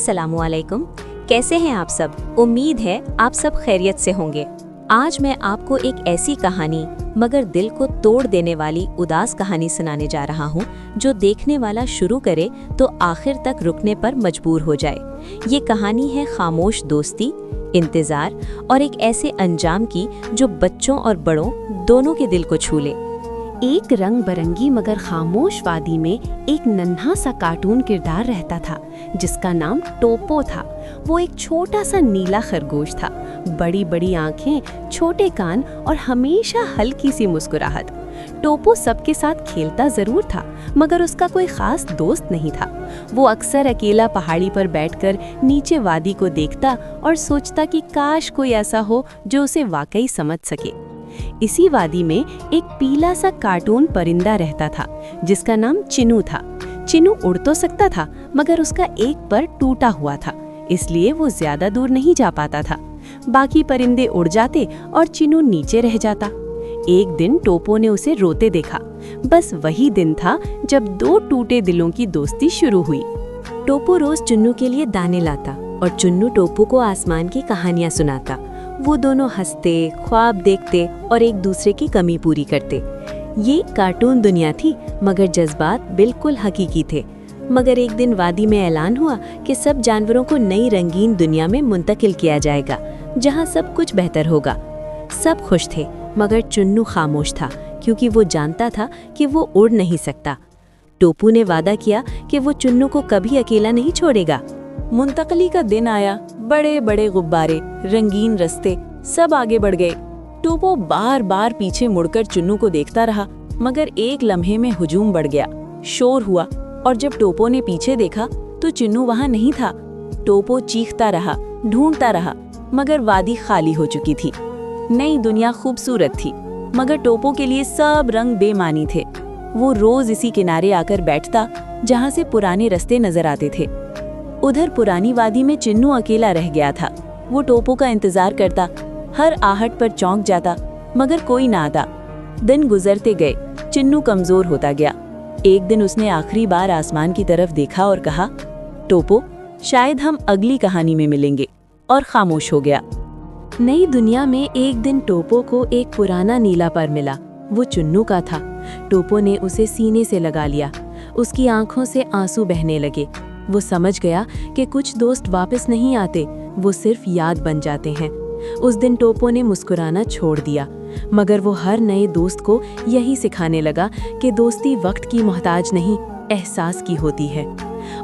अस्सलामुअलैकुम। कैसे हैं आप सब? उम्मीद है आप सब खैरियत से होंगे। आज मैं आपको एक ऐसी कहानी मगर दिल को तोड़ देने वाली उदास कहानी सुनाने जा रहा हूँ जो देखने वाला शुरू करे तो आखिर तक रुकने पर मजबूर हो जाए। ये कहानी है खामोश दोस्ती, इंतजार और एक ऐसे अंजाम की जो बच्चों और बड़ों दोनों के दिल को छू ले। एक रंग बरंगी मगर खामोश वादी में एक नन्हा सा कार्टून किरदार रहता था जिसका नाम टोपो था। वो एक छोटा सा नीला खरगोश था, बड़ी बड़ी आंखें, छोटे कान और हमेशा हल्की सी मुस्कुराहट। टोपो सबके साथ खेलता जरूर था मगर उसका कोई खास दोस्त नहीं था। वो अक्सर अकेला पहाड़ी पर बैठकर नीचे वादी को देखता और सोचता कि काश कोई ऐसा हो जो उसे वाकई समझ सके। इसी वादी में एक पीला सा कार्टून परिंदा रहता था जिसका नाम चिनू था। चिनू उड़ तो सकता था मगर उसका एक पर टूटा हुआ था, इसलिए वो ज्यादा दूर नहीं जा पाता था। बाकी परिंदे उड़ जाते और चिनू नीचे रह जाता। एक दिन टोपो ने उसे रोते देखा। बस वही दिन था जब दो टूटे दिलों की दोस्ती शुरू हुई। टोपो रोज चुन्नू के लिए दाने लाता और चुन्नू टोपो को आसमान की कहानियां सुनाता। वो दोनों हंसते, ख्वाब देखते और एक दूसरे की कमी पूरी करते। ये कार्टून दुनिया थी मगर जज्बात बिल्कुल हकीकी थे। मगर एक दिन वादी में ऐलान हुआ कि सब जानवरों को नई रंगीन दुनिया में मुंतकिल किया जाएगा जहां सब कुछ बेहतर होगा। सब खुश थे मगर चुन्नू खामोश था क्योंकि वो जानता था कि वो उड़ नहीं सकता। टोपू ने वादा किया कि वो चुन्नू को कभी अकेला नहीं छोड़ेगा। मुंतकली का दिन आया। बड़े बड़े गुब्बारे, रंगीन रास्ते, सब आगे बढ़ गए। टोपो बार बार पीछे मुड़कर चुन्नू को देखता रहा मगर एक लम्हे में हुजूम बढ़ गया। शोर हुआ और जब टोपो ने पीछे देखा तो चुन्नू वहां नहीं था। टोपो चीखता रहा, ढूंढता रहा मगर वादी खाली हो चुकी थी। नई दुनिया खूबसूरत थी मगर टोपो के लिए सब रंग बेमानी थे। वो रोज इसी किनारे आकर बैठता जहां से पुराने रास्ते नजर आते थे। उधर पुरानी वादी में चिन्नू अकेला रह गया था। वो टोपो का इंतजार करता, हर आहट पर चौंक जाता मगर कोई ना आता। दिन गुजरते गए, चिन्नू कमजोर होता गया। एक दिन उसने आखिरी बार आसमान की तरफ देखा और कहा, टोपो, शायद हम अगली कहानी में मिलेंगे, और खामोश हो गया। नई दुनिया में एक दिन टोपो को एक पुराना नीला पर मिला। वो चुन्नू का था। टोपो ने उसे सीने से लगा लिया। उसकी आंखों से आंसू बहने लगे। वो समझ गया कि कुछ दोस्त वापस नहीं आते, वो सिर्फ याद बन जाते हैं। उस दिन टोपो ने मुस्कुराना छोड़ दिया मगर वो हर नए दोस्त को यही सिखाने लगा कि दोस्ती वक्त की मोहताज नहीं, एहसास की होती है।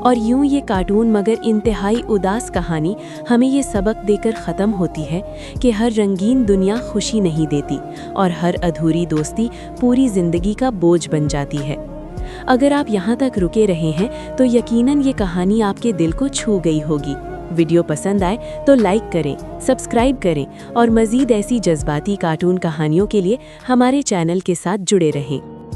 और यूं ये कार्टून मगर इंतहाई उदास कहानी हमें ये सबक देकर ख़त्म होती है कि हर रंगीन दुनिया खुशी नहीं देती और हर अधूरी दोस्ती पूरी ज़िंदगी का बोझ बन जाती है। अगर आप यहाँ तक रुके रहे हैं तो यकीनन ये कहानी आपके दिल को छू गई होगी। वीडियो पसंद आए तो लाइक करें, सब्सक्राइब करें और मज़ीद ऐसी जज्बाती कार्टून कहानियों के लिए हमारे चैनल के साथ जुड़े रहें।